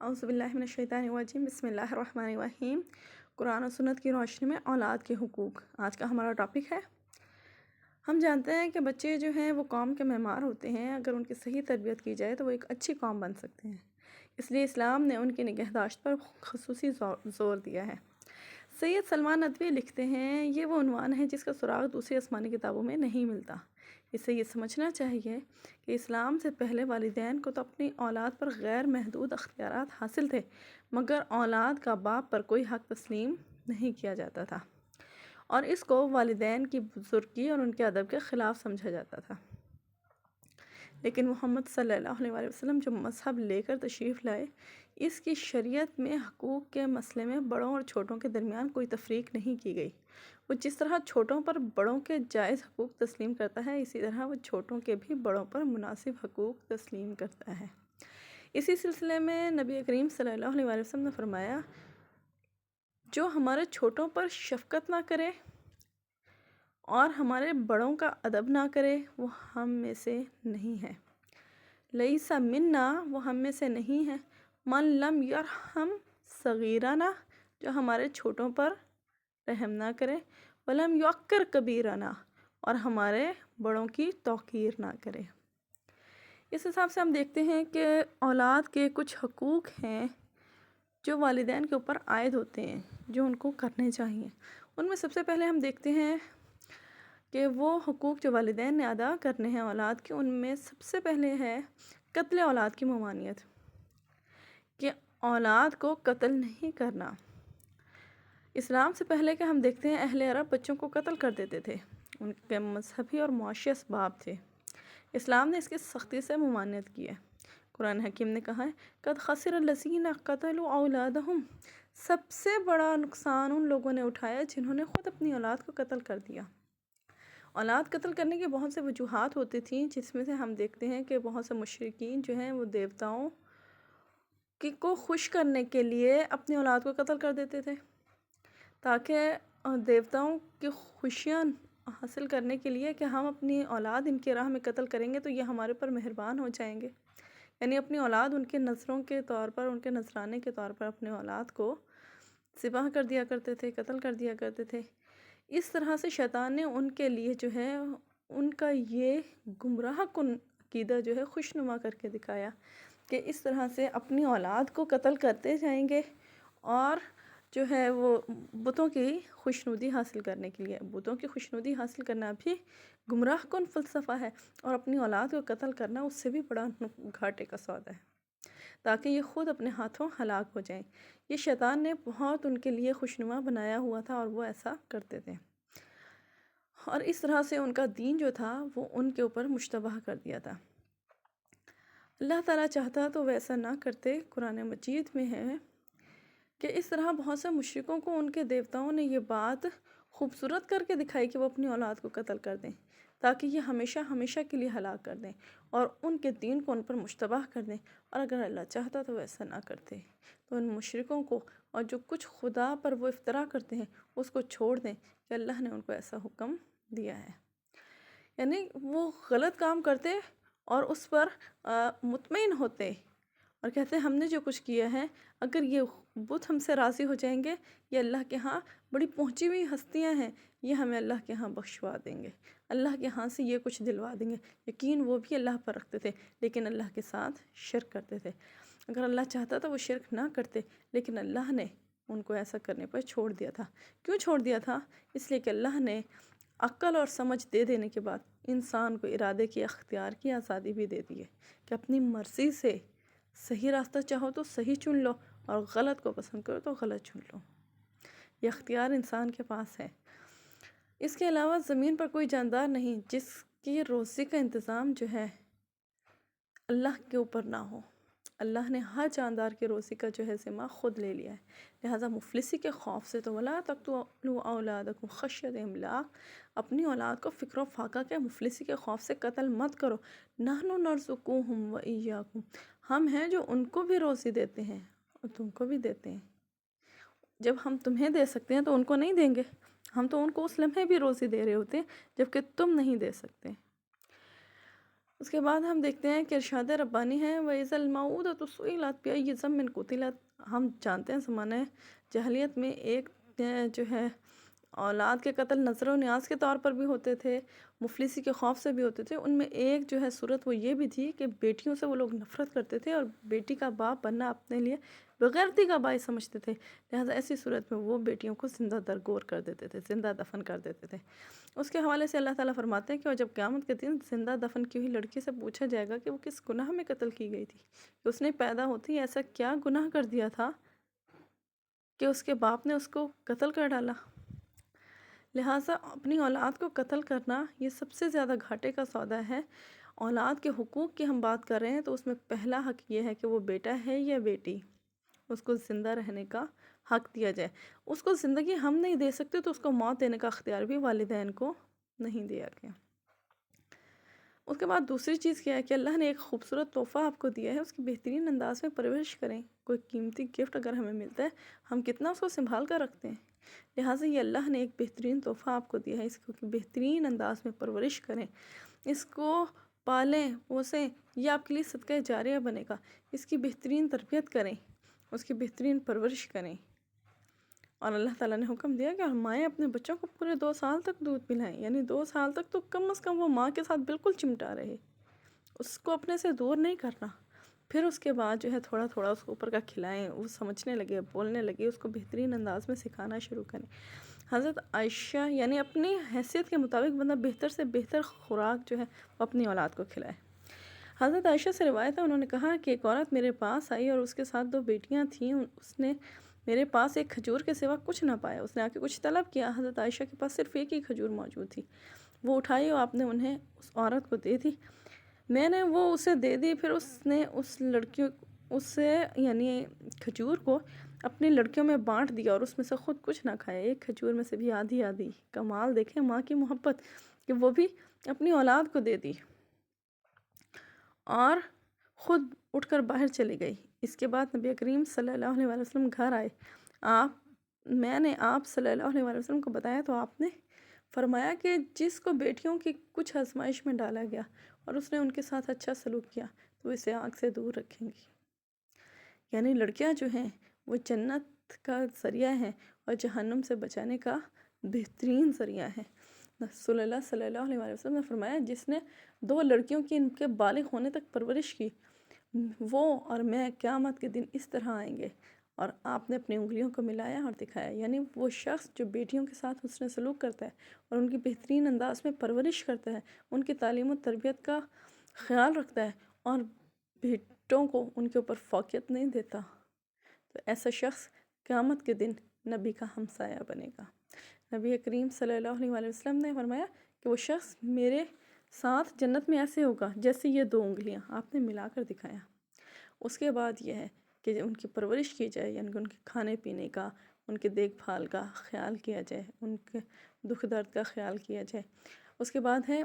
اعوذ باللہ من الشیطان الرجیم، بسم اللہ الرحمن الرحیم۔ قرآن و سنت کی روشنی میں اولاد کے حقوق آج کا ہمارا ٹاپک ہے۔ ہم جانتے ہیں کہ بچے جو ہیں وہ قوم کے معمار ہوتے ہیں، اگر ان کی صحیح تربیت کی جائے تو وہ ایک اچھی قوم بن سکتے ہیں۔ اس لیے اسلام نے ان کی نگہداشت پر خصوصی زور دیا ہے۔ سید سلمان ندوی لکھتے ہیں، یہ وہ عنوان ہے جس کا سراغ دوسری آسمانی کتابوں میں نہیں ملتا۔ اسے یہ سمجھنا چاہیے کہ اسلام سے پہلے والدین کو تو اپنی اولاد پر غیر محدود اختیارات حاصل تھے، مگر اولاد کا باپ پر کوئی حق تسلیم نہیں کیا جاتا تھا، اور اس کو والدین کی بزرگی اور ان کے ادب کے خلاف سمجھا جاتا تھا۔ لیکن محمد صلی اللہ علیہ وسلم جو مذہب لے کر تشریف لائے، اس کی شریعت میں حقوق کے مسئلے میں بڑوں اور چھوٹوں کے درمیان کوئی تفریق نہیں کی گئی۔ وہ جس طرح چھوٹوں پر بڑوں کے جائز حقوق تسلیم کرتا ہے، اسی طرح وہ چھوٹوں کے بھی بڑوں پر مناسب حقوق تسلیم کرتا ہے۔ اسی سلسلے میں نبی کریم صلی اللہ علیہ وسلم نے فرمایا، جو ہمارے چھوٹوں پر شفقت نہ کرے اور ہمارے بڑوں کا ادب نہ کرے وہ ہم میں سے نہیں ہے۔ لیسا منا، وہ ہم میں سے نہیں ہے۔ من لم یرحم صغیرنا، جو ہمارے چھوٹوں پر رحم نہ کرے، ولم یوقر کبیرنا، اور ہمارے بڑوں کی توقیر نہ کرے۔ اس حساب سے ہم دیکھتے ہیں کہ اولاد کے کچھ حقوق ہیں جو والدین کے اوپر عائد ہوتے ہیں، جو ان کو کرنے چاہیے۔ ان میں سب سے پہلے ہم دیکھتے ہیں کہ وہ حقوق جو والدین نے ادا کرنے ہیں اولاد کے، ان میں سب سے پہلے ہے قتل اولاد کی ممانعت، کہ اولاد کو قتل نہیں کرنا۔ اسلام سے پہلے کہ ہم دیکھتے ہیں اہل عرب بچوں کو قتل کر دیتے تھے، ان کے مذہبی اور معاشی اسباب تھے۔ اسلام نے اس کی سختی سے ممانعت کی ہے۔ قرآن حکیم نے کہا ہے، قد خسر الذین قتلوا اولادہم، سب سے بڑا نقصان ان لوگوں نے اٹھایا جنہوں نے خود اپنی اولاد کو قتل کر دیا۔ اولاد قتل کرنے کی بہت سے وجوہات ہوتی تھیں، جس میں سے ہم دیکھتے ہیں کہ بہت سے مشرکین جو ہیں وہ دیوتاؤں کو خوش کرنے کے لیے اپنی اولاد کو قتل کر دیتے تھے، تاکہ دیوتاؤں کی خوشیاں حاصل کرنے کے لیے کہ ہم اپنی اولاد ان کی راہ میں قتل کریں گے تو یہ ہمارے پر مہربان ہو جائیں گے، یعنی اپنی اولاد ان کے نذروں کے طور پر، ان کے نذرانے کے طور پر اپنے اولاد کو ذبح کر دیا کرتے تھے، قتل کر دیا کرتے تھے۔ اس طرح سے شیطان نے ان کے لیے جو ہے ان کا یہ گمراہ کن عقیدہ جو ہے خوشنما کر کے دکھایا کہ اس طرح سے اپنی اولاد کو قتل کرتے جائیں گے، اور جو ہے وہ بتوں کی خوشنودی حاصل کرنے کے لیے، بتوں کی خوشنودی حاصل کرنا بھی گمراہ کن فلسفہ ہے، اور اپنی اولاد کو قتل کرنا اس سے بھی بڑا گھاٹے کا سودا ہے، تاکہ یہ خود اپنے ہاتھوں ہلاک ہو جائیں۔ یہ شیطان نے بہت ان کے لیے خوشنما بنایا ہوا تھا اور وہ ایسا کرتے تھے، اور اس طرح سے ان کا دین جو تھا وہ ان کے اوپر مشتبہ کر دیا تھا۔ اللہ تعالیٰ چاہتا تو ویسا نہ کرتے۔ قرآن مجید میں ہے کہ اس طرح بہت سے مشرکوں کو ان کے دیوتاؤں نے یہ بات خوبصورت کر کے دکھائی کہ وہ اپنی اولاد کو قتل کر دیں، تاکہ یہ ہمیشہ ہمیشہ کے لیے ہلاک کر دیں اور ان کے دین کو ان پر مشتبہ کر دیں، اور اگر اللہ چاہتا تو ویسا نہ کرتے تو ان مشرکوں کو اور جو کچھ خدا پر وہ افترا کرتے ہیں اس کو چھوڑ دیں کہ اللہ نے ان کو ایسا حکم دیا ہے۔ یعنی وہ غلط کام کرتے اور اس پر مطمئن ہوتے اور کہتے ہیں ہم نے جو کچھ کیا ہے، اگر یہ بت ہم سے راضی ہو جائیں گے، یہ اللہ کے ہاں بڑی پہنچی ہوئی ہستیاں ہیں، یہ ہمیں اللہ کے ہاں بخشوا دیں گے، اللہ کے ہاں سے یہ کچھ دلوا دیں گے۔ یقین وہ بھی اللہ پر رکھتے تھے، لیکن اللہ کے ساتھ شرک کرتے تھے۔ اگر اللہ چاہتا تو وہ شرک نہ کرتے، لیکن اللہ نے ان کو ایسا کرنے پر چھوڑ دیا تھا۔ کیوں چھوڑ دیا تھا؟ اس لیے کہ اللہ نے عقل اور سمجھ دے دینے کے بعد انسان کو ارادے کی، اختیار کی آزادی بھی دے دی ہے کہ اپنی مرضی سے صحیح راستہ چاہو تو صحیح چن لو، اور غلط کو پسند کرو تو غلط چن لو۔ یہ اختیار انسان کے پاس ہے۔ اس کے علاوہ زمین پر کوئی جاندار نہیں جس کی روزی کا انتظام جو ہے اللہ کے اوپر نہ ہو۔ اللہ نے ہر جاندار کی روزی کا جو ہے ذمہ خود لے لیا ہے، لہٰذا مفلسی کے خوف سے تو وَلَا تَقْتُلُوا أَوْلَادَكُمْ خَشْيَةَ إِمْلَاقٍ، اپنی اولاد کو فکر و فاقہ کے مفلسی کے خوف سے قتل مت کرو۔ نَحْنُ نَرْزُقُهُمْ وَإِيَّاكُمْ، ہم ہیں جو ان کو بھی روزی دیتے ہیں اور تم کو بھی دیتے ہیں۔ جب ہم تمہیں دے سکتے ہیں تو ان کو نہیں دیں گے؟ ہم تو ان کو اس لمحے بھی روزی دے رہے ہوتے ہیں جبکہ تم نہیں دے سکتے۔ اس کے بعد ہم دیکھتے ہیں کہ ارشاد ربانی ہے وَإِذَا الْمَوْءُودَةُ سُئِلَتْ بِأَيِّ ذَنبٍ قُتِلَتْ۔ ہم جانتے ہیں زمانہ جاہلیت میں ایک جو ہے اولاد کے قتل نظر و نیاز کے طور پر بھی ہوتے تھے، مفلسی کے خوف سے بھی ہوتے تھے۔ ان میں ایک جو ہے صورت وہ یہ بھی تھی کہ بیٹیوں سے وہ لوگ نفرت کرتے تھے اور بیٹی کا باپ بننا اپنے لیے بغیرتی کا باعث سمجھتے تھے، لہٰذا ایسی صورت میں وہ بیٹیوں کو زندہ درگور کر دیتے تھے، زندہ دفن کر دیتے تھے۔ اس کے حوالے سے اللہ تعالیٰ فرماتے ہیں کہ اور جب قیامت کے دن زندہ دفن کی ہوئی لڑکی سے پوچھا جائے گا کہ وہ کس گناہ میں قتل کی گئی تھی، کہ اس نے پیدا ہوتی ایسا کیا گناہ کر دیا تھا کہ اس کے باپ نے اس کو قتل کر ڈالا۔ لہٰذا اپنی اولاد کو قتل کرنا یہ سب سے زیادہ گھاٹے کا سودا ہے۔ اولاد کے حقوق کی ہم بات کر رہے ہیں تو اس میں پہلا حق یہ ہے کہ وہ بیٹا ہے یا بیٹی، اس کو زندہ رہنے کا حق دیا جائے۔ اس کو زندگی ہم نہیں دے سکتے تو اس کو موت دینے کا اختیار بھی والدین کو نہیں دیا گیا۔ اس کے بعد دوسری چیز کیا ہے کہ اللہ نے ایک خوبصورت تحفہ آپ کو دیا ہے، اس کی بہترین انداز میں پرورش کریں۔ کوئی قیمتی گفٹ اگر ہمیں ملتا ہے ہم کتنا اس کو سنبھال کر رکھتے ہیں، لہٰذا یہ اللہ نے ایک بہترین تحفہ آپ کو دیا ہے، اس کو بہترین انداز میں پرورش کریں، اس کو پالیں پوسیں، یہ آپ کے لیے صدقہ جاریہ بنے گا۔ اس کی بہترین تربیت کریں، اس کی بہترین پرورش کریں۔ اور اللہ تعالیٰ نے حکم دیا کہ مائیں اپنے بچوں کو پورے 2 سال تک دودھ پلائیں، یعنی 2 سال تک تو کم از کم وہ ماں کے ساتھ بالکل چمٹا رہے، اس کو اپنے سے دور نہیں کرنا۔ پھر اس کے بعد جو ہے تھوڑا تھوڑا اس کو اوپر کا کھلائیں، وہ سمجھنے لگے، بولنے لگے، اس کو بہترین انداز میں سکھانا شروع کریں۔ حضرت عائشہ یعنی اپنی حیثیت کے مطابق بندہ بہتر سے بہتر خوراک جو ہے وہ اپنی اولاد کو کھلائے۔ حضرت عائشہ سے روایت ہے، انہوں نے کہا کہ ایک عورت میرے پاس آئی اور اس کے ساتھ 2 بیٹیاں تھیں، اس نے میرے پاس ایک کھجور کے سوا کچھ نہ پایا، اس نے آ کے کچھ طلب کیا، حضرت عائشہ کے پاس صرف ایک ہی کھجور موجود تھی، وہ اٹھائی اور آپ نے انہیں اس عورت کو دے دی۔ میں نے وہ اسے دے دی، پھر اس نے اس سے یعنی کھجور کو اپنی لڑکیوں میں بانٹ دیا اور اس میں سے خود کچھ نہ کھایا، ایک کھجور میں سے بھی آدھی آدھی۔ کمال دیکھیں ماں کی محبت کہ وہ بھی اپنی اولاد کو دے دی اور خود اٹھ کر باہر چلی گئی۔ اس کے بعد نبی کریم صلی اللہ علیہ وآلہ وسلم گھر آئے، میں نے آپ صلی اللہ علیہ وآلہ وسلم کو بتایا تو آپ نے فرمایا کہ جس کو بیٹیوں کی کچھ آزمائش میں ڈالا گیا اور اس نے ان کے ساتھ اچھا سلوک کیا تو اسے آگ سے دور رکھیں گی۔ یعنی لڑکیاں جو ہیں وہ جنت کا ذریعہ ہیں اور جہنم سے بچانے کا بہترین ذریعہ ہے۔ رسول اللہ صلی اللہ علیہ وآلہ وسلم نے فرمایا جس نے 2 لڑکیوں کی ان کے بالغ ہونے تک پرورش کی، وہ اور میں قیامت کے دن اس طرح آئیں گے۔ اور آپ نے اپنی انگلیوں کو ملایا اور دکھایا، یعنی وہ شخص جو بیٹیوں کے ساتھ حسن سلوک کرتا ہے اور ان کی بہترین انداز میں پرورش کرتا ہے، ان کی تعلیم و تربیت کا خیال رکھتا ہے اور بیٹوں کو ان کے اوپر فوقیت نہیں دیتا، تو ایسا شخص قیامت کے دن نبی کا ہمسایہ بنے گا۔ نبی کریم صلی اللہ علیہ وآلہ وسلم نے فرمایا کہ وہ شخص میرے ساتھ جنت میں ایسے ہوگا جیسے یہ 2 انگلیاں، آپ نے ملا کر دکھایا۔ اس کے بعد یہ ہے کہ ان کی پرورش کی جائے، یعنی ان کے کھانے پینے کا، ان کے دیکھ بھال کا خیال کیا جائے، ان کے دکھ درد کا خیال کیا جائے۔ اس کے بعد ہے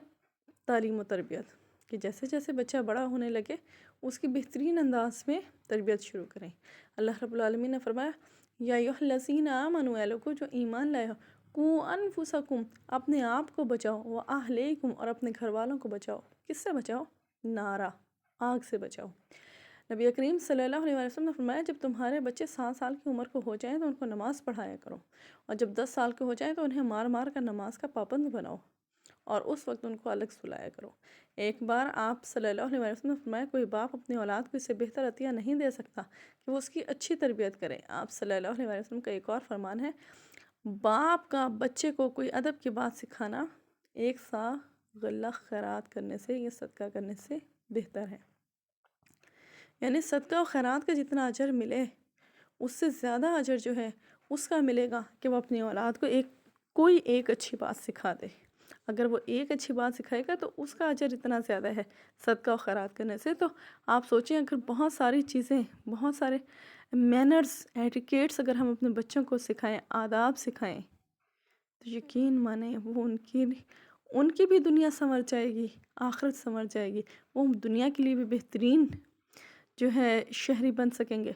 تعلیم و تربیت کہ جیسے جیسے بچہ بڑا ہونے لگے اس کی بہترین انداز میں تربیت شروع کریں۔ اللہ رب العالمین نے فرمایا یا ایھا الذین آمنوا، اے لوگو جو ایمان لائے ہو، قوا انفسکم، اپنے آپ کو بچاؤ، واہلیکم، اور اپنے گھر والوں کو بچاؤ۔ کس سے بچاؤ؟ نارا، آگ سے بچاؤ۔ نبی کریم صلی اللہ علیہ وسلم نے فرمایا جب تمہارے بچے 7 سال کی عمر کو ہو جائیں تو ان کو نماز پڑھایا کرو، اور جب 10 سال کے ہو جائیں تو انہیں مار مار کر نماز کا پابند بناؤ، اور اس وقت ان کو الگ سلایا کرو۔ ایک بار آپ صلی اللہ علیہ وسلم نے فرمایا کوئی باپ اپنی اولاد کو اس سے بہتر عطیہ نہیں دے سکتا کہ وہ اس کی اچھی تربیت کرے۔ آپ صلی اللہ علیہ وسلم کا ایک اور فرمان ہے باپ کا بچے کو کوئی ادب کی بات سکھانا 1 سا غلہ خیرات کرنے سے یا صدقہ کرنے سے بہتر ہے۔ یعنی صدقہ و خیرات کا جتنا اجر ملے اس سے زیادہ اجر جو ہے اس کا ملے گا کہ وہ اپنی اولاد کو کوئی ایک اچھی بات سکھا دے۔ اگر وہ ایک اچھی بات سکھائے گا تو اس کا اجر اتنا زیادہ ہے صدقہ و خیرات کرنے سے۔ تو آپ سوچیں اگر بہت ساری چیزیں، بہت سارے مینرز، ایٹیکیٹس اگر ہم اپنے بچوں کو سکھائیں، آداب سکھائیں، تو یقین مانیں وہ ان کی بھی دنیا سنور جائے گی، آخرت سنور جائے گی، وہ دنیا کے لیے بھی بہترین جو ہے شہری بن سکیں گے،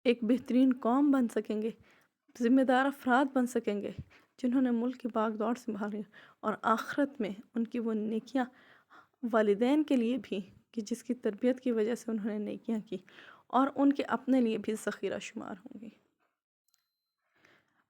ایک بہترین قوم بن سکیں گے، ذمہ دار افراد بن سکیں گے جنہوں نے ملک کی باغ دوڑ سنبھالی، اور آخرت میں ان کی وہ نیکیاں والدین کے لیے بھی کہ جس کی تربیت کی وجہ سے انہوں نے نیکیاں کی، اور ان کے اپنے لیے بھی ذخیرہ شمار ہوں گی۔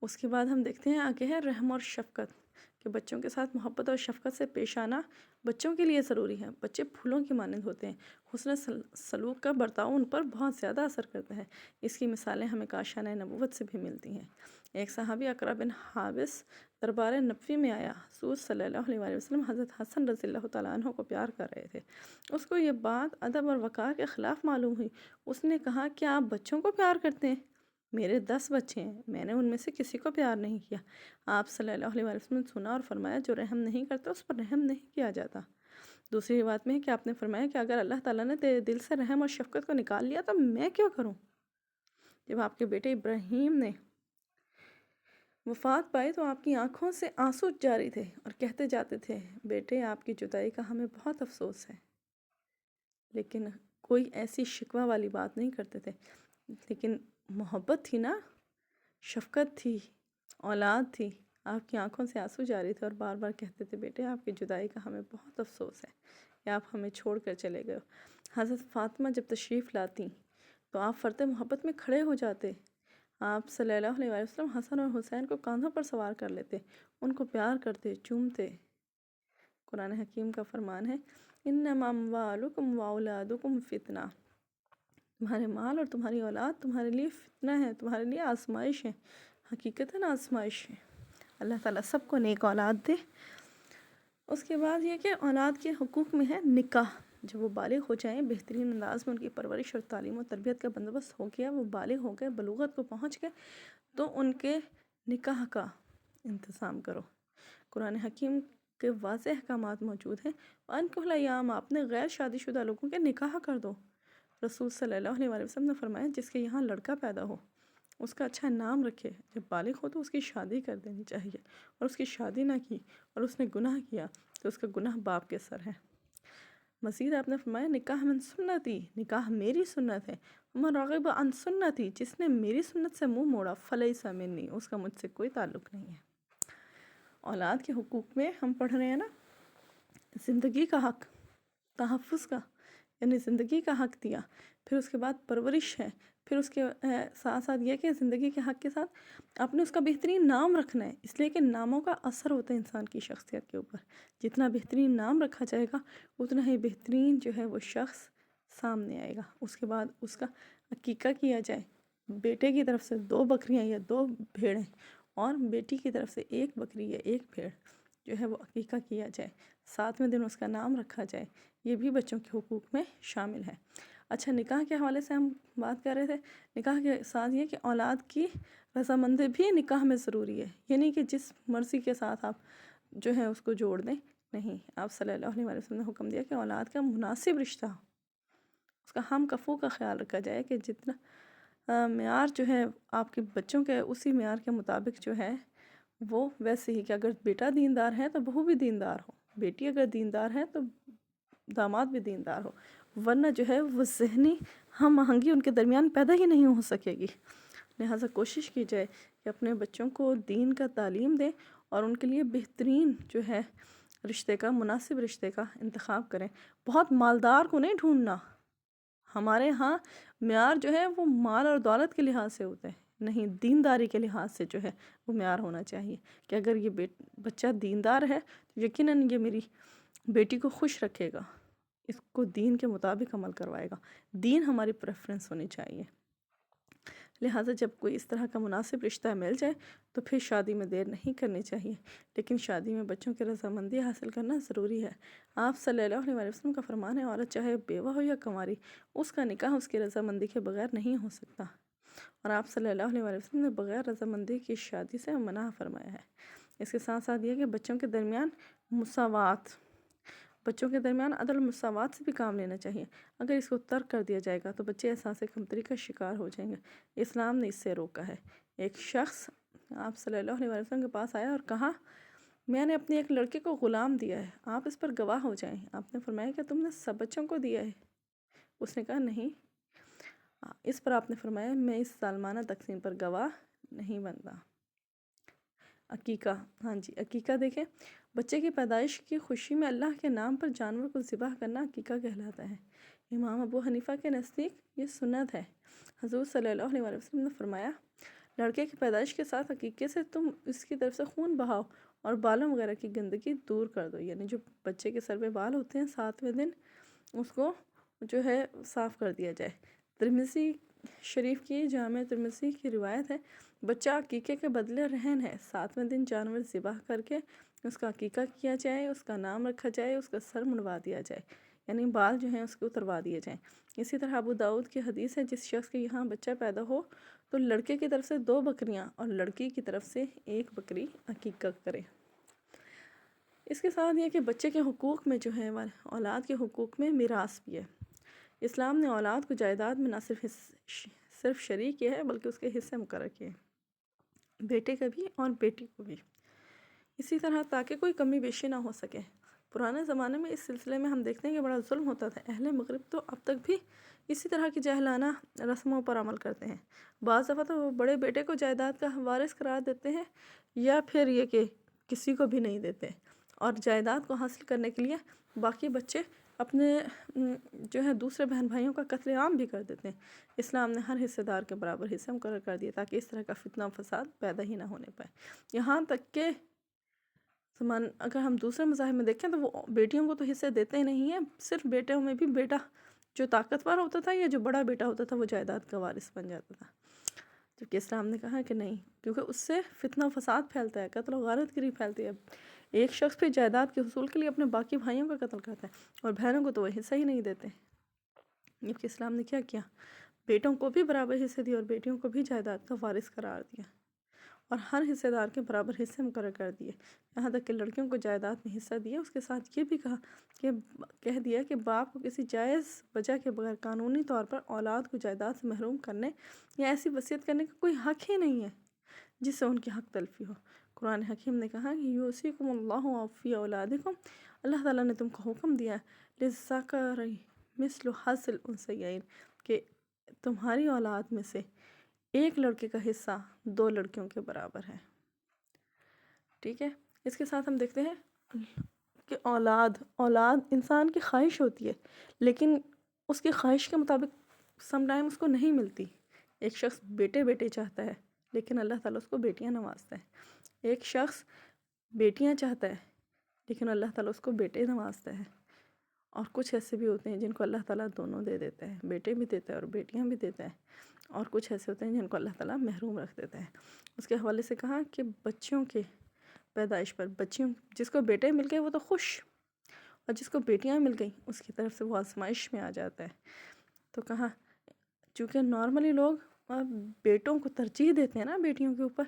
اس کے بعد ہم دیکھتے ہیں آگے ہے رحم اور شفقت، کہ بچوں کے ساتھ محبت اور شفقت سے پیش آنا بچوں کے لیے ضروری ہے۔ بچے پھولوں کی مانند ہوتے ہیں، حسن سلوک کا برتاؤ ان پر بہت زیادہ اثر کرتا ہے۔ اس کی مثالیں ہمیں کاشانہ نبوت سے بھی ملتی ہیں۔ ایک صحابی اقرا بن حابس دربار نبوی میں آیا۔ حضور صلی اللہ علیہ وسلم حضرت حسن رضی اللہ تعالیٰ عنہ کو پیار کر رہے تھے۔ اس کو یہ بات ادب اور وقار کے خلاف معلوم ہوئی۔ اس نے کہا، کیا آپ بچوں کو پیار کرتے ہیں؟ میرے 10 بچے ہیں، میں نے ان میں سے کسی کو پیار نہیں کیا۔ آپ صلی اللہ علیہ وسلم نے سنا اور فرمایا، جو رحم نہیں کرتا اس پر رحم نہیں کیا جاتا۔ دوسری روایت میں ہے کہ آپ نے فرمایا کہ اگر اللہ تعالیٰ نے تیرے دل سے رحم اور شفقت کو نکال لیا تو میں کیوں کروں؟ جب آپ کے بیٹے ابراہیم نے وفات پائی تو آپ کی آنکھوں سے آنسو جاری تھے اور کہتے جاتے تھے، بیٹے آپ کی جدائی کا ہمیں بہت افسوس ہے، لیکن کوئی ایسی شکوہ والی بات نہیں کرتے تھے۔ لیکن محبت تھی نا، شفقت تھی، اولاد تھی، آپ کی آنکھوں سے آنسو جاری تھے اور بار بار کہتے تھے، بیٹے آپ کی جدائی کا ہمیں بہت افسوس ہے کہ آپ ہمیں چھوڑ کر چلے گئے۔ حضرت فاطمہ جب تشریف لاتی تو آپ فرط محبت میں کھڑے ہو جاتے۔ آپ صلی اللہ علیہ وسلم حسن اور حسین کو کاندھوں پر سوار کر لیتے، ان کو پیار کرتے، چومتے۔ قرآن حکیم کا فرمان ہے، انما اموالکم واولادکم فتنہ، تمہارے مال اور تمہاری اولاد تمہارے لیے فتنہ ہے، تمہارے لیے آزمائش ہے۔ حقیقتاً آزمائش ہے۔ اللہ تعالیٰ سب کو نیک اولاد دے۔ اس کے بعد یہ کہ اولاد کے حقوق میں ہے نکاح۔ جب وہ بالغ ہو جائیں، بہترین انداز میں ان کی پرورش اور تعلیم و تربیت کا بندوبست ہو گیا، وہ بالغ ہو گئے، بلوغت کو پہنچ گئے، تو ان کے نکاح کا انتظام کرو۔ قرآن حکیم کے واضح احکامات موجود ہیں۔ وَأَنكِحُوا الْأَيَامَ، آپ نے غیر شادی شدہ لوگوں کے نکاح کر دو۔ رسول صلی اللہ علیہ وسلم نے فرمایا، جس کے یہاں لڑکا پیدا ہو اس کا اچھا نام رکھے، جب بالغ ہو تو اس کی شادی کر دینی چاہیے، اور اس کی شادی نہ کی اور اس نے گناہ کیا تو اس کا گناہ باپ کے سر ہے۔ مزید آپ نے فرمایا، نکاح من سنتی، نکاح میری سنت ہے، ومن رغب عن سنتی، جس نے میری سنت سے منہ موڑا فلیس منی، اس کا مجھ سے کوئی تعلق نہیں ہے۔ اولاد کے حقوق میں ہم پڑھ رہے ہیں نا، زندگی کا حق، تحفظ کا، یعنی زندگی کا حق دیا، پھر اس کے بعد پرورش ہے، پھر اس کے ساتھ ساتھ یہ کہ زندگی کے حق کے ساتھ آپ نے اس کا بہترین نام رکھنا ہے، اس لیے کہ ناموں کا اثر ہوتا ہے انسان کی شخصیت کے اوپر۔ جتنا بہترین نام رکھا جائے گا اتنا ہی بہترین جو ہے وہ شخص سامنے آئے گا۔ اس کے بعد اس کا عقیقہ کیا جائے، بیٹے کی طرف سے 2 بکریاں یا 2 بھیڑیں، اور بیٹی کی طرف سے 1 بکری یا 1 بھیڑ جو ہے وہ عقیقہ کیا جائے، 7ویں دن اس کا نام رکھا جائے، یہ بھی بچوں کے حقوق میں شامل ہے۔ اچھا، نکاح کے حوالے سے ہم بات کر رہے تھے، نکاح کے ساتھ یہ کہ اولاد کی رضامندی بھی نکاح میں ضروری ہے، یہ نہیں کہ جس مرضی کے ساتھ آپ جو ہے اس کو جوڑ دیں، نہیں۔ آپ صلی اللہ علیہ وسلم نے حکم دیا کہ اولاد کا مناسب رشتہ ہو، اس کا ہم کفو کا خیال رکھا جائے، کہ جتنا معیار جو ہے آپ کے بچوں کے اسی معیار کے مطابق جو ہے وہ ویسے ہی، کہ اگر بیٹا دیندار ہے تو بہو بھی دیندار ہو، بیٹی اگر دیندار ہے تو داماد بھی دیندار ہو، ورنہ جو ہے وہ ذہنی ہم آہنگی ان کے درمیان پیدا ہی نہیں ہو سکے گی۔ لہٰذا کوشش کی جائے کہ اپنے بچوں کو دین کا تعلیم دیں اور ان کے لیے بہترین جو ہے رشتے کا، مناسب رشتے کا انتخاب کریں۔ بہت مالدار کو نہیں ڈھونڈنا، ہمارے ہاں معیار جو ہے وہ مال اور دولت کے لحاظ سے ہوتا ہے، نہیں، دینداری کے لحاظ سے جو ہے وہ معیار ہونا چاہیے، کہ اگر یہ بچہ دیندار ہے تو یقیناً یہ میری بیٹی کو خوش رکھے گا، اس کو دین کے مطابق عمل کروائے گا، دین ہماری پریفرنس ہونی چاہیے۔ لہٰذا جب کوئی اس طرح کا مناسب رشتہ مل جائے تو پھر شادی میں دیر نہیں کرنی چاہیے، لیکن شادی میں بچوں کی رضامندی حاصل کرنا ضروری ہے۔ آپ صلی اللہ علیہ وسلم کا فرمان ہے، عورت چاہے بیوہ ہو یا کنواری، اس کا نکاح اس کی رضامندی کے بغیر نہیں ہو سکتا، اور آپ صلی اللہ علیہ وسلم نے بغیر رضامندی کی شادی سے منع فرمایا ہے۔ اس کے ساتھ ساتھ یہ کہ بچوں کے درمیان مساوات، بچوں کے درمیان عدل و مساوات سے بھی کام لینا چاہیے۔ اگر اس کو ترک کر دیا جائے گا تو بچے احساس کمتری کا شکار ہو جائیں گے، اسلام نے اس سے روکا ہے۔ ایک شخص آپ صلی اللہ علیہ وسلم کے پاس آیا اور کہا، میں نے اپنے ایک لڑکے کو غلام دیا ہے، آپ اس پر گواہ ہو جائیں۔ آپ نے فرمایا کہ تم نے سب بچوں کو دیا ہے؟ اس نے کہا نہیں۔ اس پر آپ نے فرمایا، میں اس ظالمانہ تقسیم پر گواہ نہیں بنتا۔ عقیقہ، ہاں جی عقیقہ دیکھیں، بچے کی پیدائش کی خوشی میں اللہ کے نام پر جانور کو ذبح کرنا عقیقہ کہلاتا ہے۔ امام ابو حنیفہ کے نزدیک یہ سنت ہے۔ حضور صلی اللہ علیہ وسلم نے فرمایا، لڑکے کی پیدائش کے ساتھ عقیقے سے تم اس کی طرف سے خون بہاؤ اور بالوں وغیرہ کی گندگی دور کر دو، یعنی جو بچے کے سر پہ بال ہوتے ہیں 7ویں دن اس کو جو ہے صاف کر دیا جائے۔ ترمذی شریف کی جامع ترمذی کی روایت ہے، بچہ عقیقے کے بدلے رہن ہے، 7ویں دن جانور ذبح کر کے اس کا عقیقہ کیا جائے، اس کا نام رکھا جائے، اس کا سر منڈوا دیا جائے، یعنی بال جو ہیں اس کو اتروا دیے جائیں۔ اسی طرح ابو داؤد کی حدیث ہے، جس شخص کے یہاں بچہ پیدا ہو تو لڑکے کی طرف سے 2 بکریاں اور لڑکی کی طرف سے 1 بکری عقیقہ کرے۔ اس کے ساتھ یہ کہ بچے کے حقوق میں جو ہے اولاد کے حقوق میں میراث بھی ہے۔ اسلام نے اولاد کو جائیداد میں نہ صرف شریک کیا ہے بلکہ اس کے حصے مقرر کیے ہیں، بیٹے کا بھی اور بیٹی کو بھی، اسی طرح تاکہ کوئی کمی بیشی نہ ہو سکے۔ پرانے زمانے میں اس سلسلے میں ہم دیکھتے ہیں کہ بڑا ظلم ہوتا تھا۔ اہل مغرب تو اب تک بھی اسی طرح کی جاہلانہ رسموں پر عمل کرتے ہیں۔ بعض دفعہ تو وہ بڑے بیٹے کو جائیداد کا وارث قرار دیتے ہیں، یا پھر یہ کہ کسی کو بھی نہیں دیتے، اور جائیداد کو حاصل کرنے کے لیے باقی بچے اپنے جو ہے دوسرے بہن بھائیوں کا قتل عام بھی کر دیتے ہیں۔ اسلام نے ہر حصے دار کے برابر حصے مقرر کر دیے تاکہ اس طرح کا فتنہ و فساد پیدا ہی نہ ہونے پائے۔ یہاں تک کہ اگر ہم دوسرے مذاہب میں دیکھیں تو وہ بیٹیوں کو تو حصے دیتے ہی نہیں ہیں، صرف بیٹوں میں بھی بیٹا جو طاقتور ہوتا تھا یا جو بڑا بیٹا ہوتا تھا وہ جائیداد کا وارث بن جاتا تھا، جبکہ اسلام نے کہا کہ نہیں، کیونکہ اس سے فتنہ و فساد پھیلتا ہے، قتل و غارت گری پھیلتی ہے۔ ایک شخص پھر جائیداد کے حصول کے لیے اپنے باقی بھائیوں کا قتل کرتا ہے اور بہنوں کو تو وہ حصہ ہی نہیں دیتے، جبکہ اسلام نے کیا بیٹوں کو بھی برابر حصے دیے اور بیٹیوں کو بھی جائیداد کا وارث قرار دیا، اور ہر حصے دار کے برابر حصے مقرر کر دیے، یہاں تک کہ لڑکیوں کو جائیداد میں حصہ دیا۔ اس کے ساتھ یہ بھی کہہ دیا کہ باپ کو کسی جائز وجہ کے بغیر قانونی طور پر اولاد کو جائیداد سے محروم کرنے یا ایسی وصیت کرنے کا کوئی حق ہی نہیں ہے جس سے ان کی حق تلفی ہو۔ قرآن حکیم نے کہا کہ یوصیکم اللہ فی اولادکم، اللہ تعالیٰ نے تم کو حکم دیا ہے للذکر مثل حظ الانثیین، کہ تمہاری اولاد میں سے ایک لڑکے کا حصہ 2 لڑکیوں کے برابر ہے، ٹھیک ہے۔ اس کے ساتھ ہم دیکھتے ہیں کہ اولاد انسان کی خواہش ہوتی ہے، لیکن اس کی خواہش کے مطابق سم ٹائم اس کو نہیں ملتی۔ ایک شخص بیٹے چاہتا ہے لیکن اللہ تعالیٰ اس کو بیٹیاں نوازتا ہے، ایک شخص بیٹیاں چاہتا ہے لیکن اللہ تعالیٰ اس کو بیٹے نوازتا ہے، اور کچھ ایسے بھی ہوتے ہیں جن کو اللہ تعالیٰ دونوں دے دیتا ہے، بیٹے بھی دیتا ہے اور بیٹیاں بھی دیتا ہے، اور کچھ ایسے ہوتے ہیں جن کو اللہ تعالیٰ محروم رکھ دیتا ہے۔ اس کے حوالے سے کہا کہ بچوں کے پیدائش پر جس کو بیٹے مل گئے وہ تو خوش، اور جس کو بیٹیاں مل گئیں اس کی طرف سے وہ آزمائش میں آ جاتا ہے۔ تو کہا چونکہ نارملی لوگ بیٹوں کو ترجیح دیتے ہیں نا بیٹیوں کے اوپر،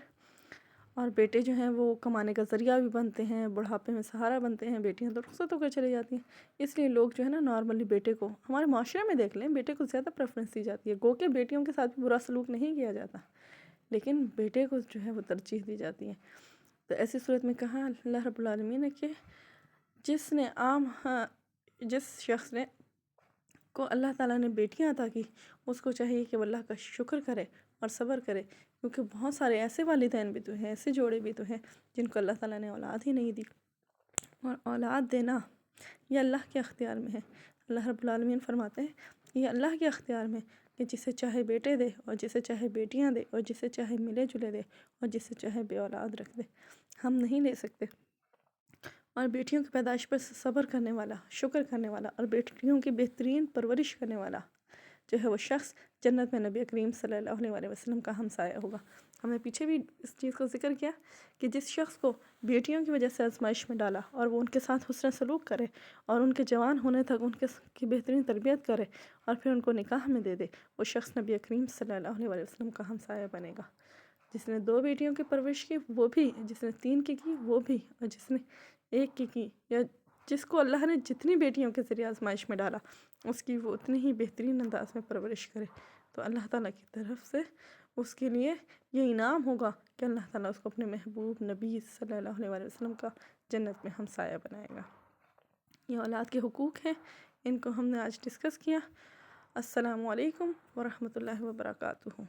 اور بیٹے جو ہیں وہ کمانے کا ذریعہ بھی بنتے ہیں، بڑھاپے میں سہارا بنتے ہیں، بیٹیاں تو رخصت ہو کر چلی جاتی ہیں، اس لیے لوگ جو ہے نا نارملی بیٹے کو، ہمارے معاشرے میں دیکھ لیں، بیٹے کو زیادہ پریفرنس دی جاتی ہے، گو کہ بیٹیوں کے ساتھ بھی برا سلوک نہیں کیا جاتا، لیکن بیٹے کو جو ہے وہ ترجیح دی جاتی ہے۔ تو ایسی صورت میں کہا اللہ رب العالمین نے کہ جس شخص نے کو اللہ تعالیٰ نے بیٹیاں عطا کی، اس کو چاہیے کہ وہ اللہ کا شکر کرے اور صبر کرے، کیونکہ بہت سارے ایسے والدین بھی تو ہیں، ایسے جوڑے بھی تو ہیں جن کو اللہ تعالیٰ نے اولاد ہی نہیں دی، اور اولاد دینا یہ اللہ کے اختیار میں ہے۔ اللہ رب العالمین فرماتے ہیں یہ اللہ کے اختیار میں کہ جسے چاہے بیٹے دے اور جسے چاہے بیٹیاں دے، اور جسے چاہے ملے جلے دے اور جسے چاہے بے اولاد رکھ دے، ہم نہیں لے سکتے۔ اور بیٹیوں کی پیدائش پر صبر کرنے والا، شکر کرنے والا اور بیٹیوں کی بہترین پرورش کرنے والا جو ہے وہ شخص جنت میں نبی کریم صلی اللہ علیہ وسلم کا ہمسایہ ہوگا۔ ہم نے پیچھے بھی اس چیز کو ذکر کیا کہ جس شخص کو بیٹیوں کی وجہ سے آزمائش میں ڈالا اور وہ ان کے ساتھ حسن سلوک کرے اور ان کے جوان ہونے تک ان کی بہترین تربیت کرے اور پھر ان کو نکاح میں دے دے، وہ شخص نبی کریم صلی اللہ علیہ وسلم کا ہمسایہ بنے گا۔ جس نے 2 بیٹیوں کی پرورش کی وہ بھی، جس نے 3 کی وہ بھی، اور جس نے 1 کی یا جس کو اللہ نے جتنی بیٹیوں کے ذریعے آزمائش میں ڈالا اس کی وہ اتنی ہی بہترین انداز میں پرورش کرے، تو اللہ تعالیٰ کی طرف سے اس کے لیے یہ انعام ہوگا کہ اللہ تعالیٰ اس کو اپنے محبوب نبی صلی اللہ علیہ وسلم کا جنت میں ہمسایہ بنائے گا۔ یہ اولاد کے حقوق ہیں، ان کو ہم نے آج ڈسکس کیا۔ السلام علیکم ورحمۃ اللہ وبرکاتہ۔